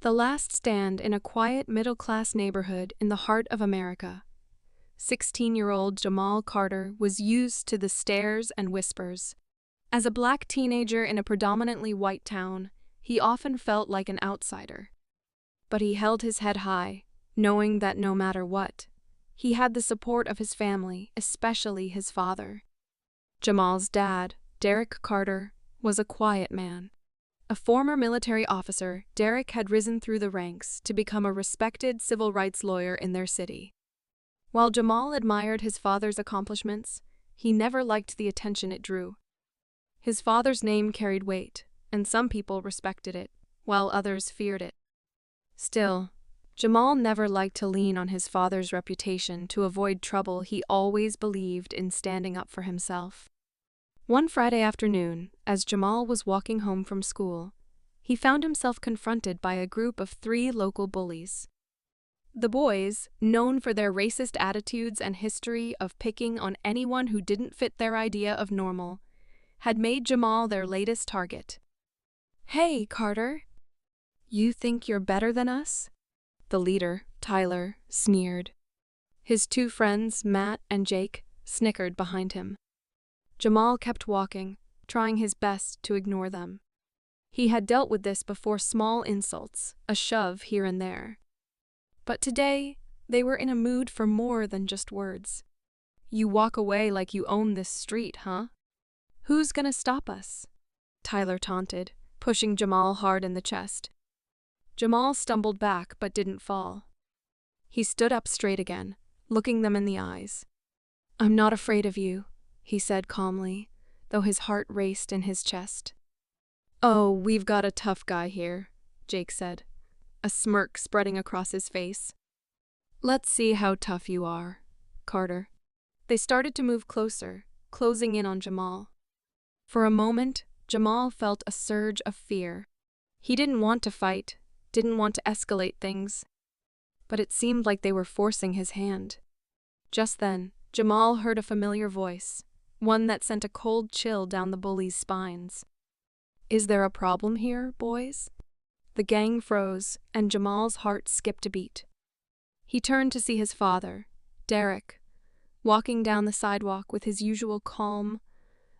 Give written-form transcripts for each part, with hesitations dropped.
The last stand in a quiet middle-class neighborhood in the heart of America. 16-year-old Jamal Carter was used to the stares and whispers. As a black teenager in a predominantly white town, he often felt like an outsider. But he held his head high, knowing that no matter what, he had the support of his family, especially his father. Jamal's dad, Derek Carter, was a quiet man. A former military officer, Derek had risen through the ranks to become a respected civil rights lawyer in their city. While Jamal admired his father's accomplishments, he never liked the attention it drew. His father's name carried weight, and some people respected it, while others feared it. Still, Jamal never liked to lean on his father's reputation to avoid trouble. He always believed in standing up for himself. One Friday afternoon, as Jamal was walking home from school, he found himself confronted by a group of 3 local bullies. The boys, known for their racist attitudes and history of picking on anyone who didn't fit their idea of normal, had made Jamal their latest target. "Hey, Carter, you think you're better than us?" The leader, Tyler, sneered. His 2 friends, Matt and Jake, snickered behind him. Jamal kept walking, trying his best to ignore them. He had dealt with this before: small insults, a shove here and there. But today, they were in a mood for more than just words. "You walk away like you own this street, huh? Who's gonna stop us?" Tyler taunted, pushing Jamal hard in the chest. Jamal stumbled back but didn't fall. He stood up straight again, looking them in the eyes. "I'm not afraid of you," he said calmly, though his heart raced in his chest. "Oh, we've got a tough guy here," Jake said, a smirk spreading across his face. "Let's see how tough you are, Carter." They started to move closer, closing in on Jamal. For a moment, Jamal felt a surge of fear. He didn't want to fight, didn't want to escalate things, but it seemed like they were forcing his hand. Just then, Jamal heard a familiar voice, one that sent a cold chill down the bullies' spines. "Is there a problem here, boys?" The gang froze, and Jamal's heart skipped a beat. He turned to see his father, Derek, walking down the sidewalk with his usual calm,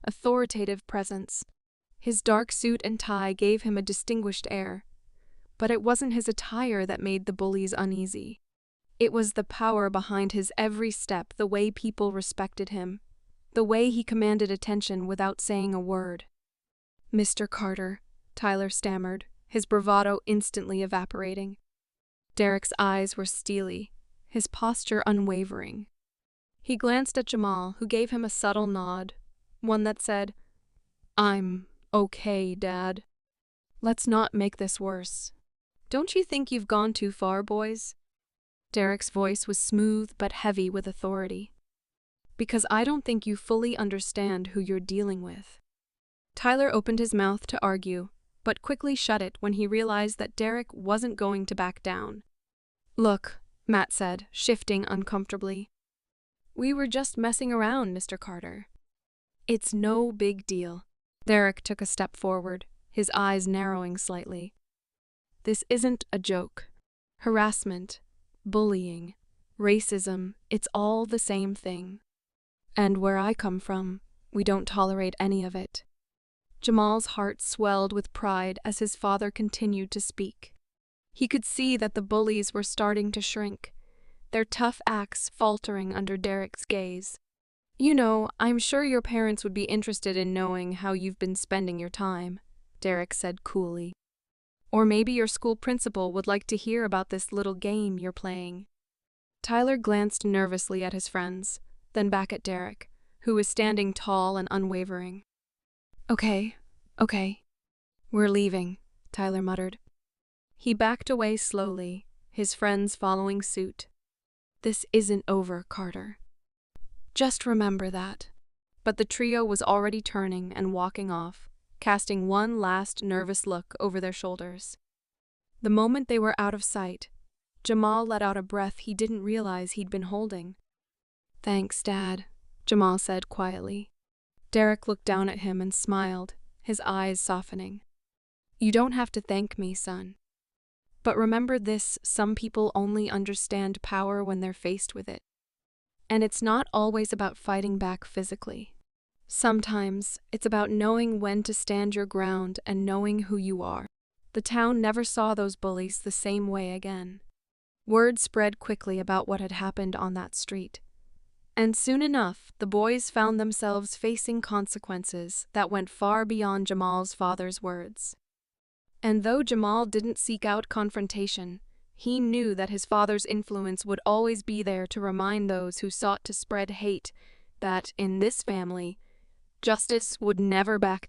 authoritative presence. His dark suit and tie gave him a distinguished air, but it wasn't his attire that made the bullies uneasy. It was the power behind his every step, the way people respected him, the way he commanded attention without saying a word. "Mr. Carter," Tyler stammered, his bravado instantly evaporating. Derek's eyes were steely, his posture unwavering. He glanced at Jamal, who gave him a subtle nod, one that said, "I'm okay, Dad. Let's not make this worse. Don't you think you've gone too far, boys?" Derek's voice was smooth but heavy with authority. "Because I don't think you fully understand who you're dealing with." Tyler opened his mouth to argue, but quickly shut it when he realized that Derek wasn't going to back down. "Look," Matt said, shifting uncomfortably. "We were just messing around, Mr. Carter. It's no big deal." Derek took a step forward, his eyes narrowing slightly. "This isn't a joke. Harassment, bullying, racism, it's all the same thing. And where I come from, we don't tolerate any of it." Jamal's heart swelled with pride as his father continued to speak. He could see that the bullies were starting to shrink, their tough acts faltering under Derek's gaze. "You know, I'm sure your parents would be interested in knowing how you've been spending your time," Derek said coolly. "Or maybe your school principal would like to hear about this little game you're playing." Tyler glanced nervously at his friends, then back at Derek, who was standing tall and unwavering. Okay. "We're leaving," Tyler muttered. He backed away slowly, his friends following suit. "This isn't over, Carter. Just remember that." But the trio was already turning and walking off, casting one last nervous look over their shoulders. The moment they were out of sight, Jamal let out a breath he didn't realize he'd been holding. "Thanks, Dad," Jamal said quietly. Derek looked down at him and smiled, his eyes softening. "You don't have to thank me, son. But remember this, some people only understand power when they're faced with it. And it's not always about fighting back physically. Sometimes it's about knowing when to stand your ground and knowing who you are. The town never saw those bullies the same way again. Word spread quickly about what had happened on that street. And soon enough, the boys found themselves facing consequences that went far beyond Jamal's father's words. And though Jamal didn't seek out confrontation, he knew that his father's influence would always be there to remind those who sought to spread hate that, in this family, justice would never back down.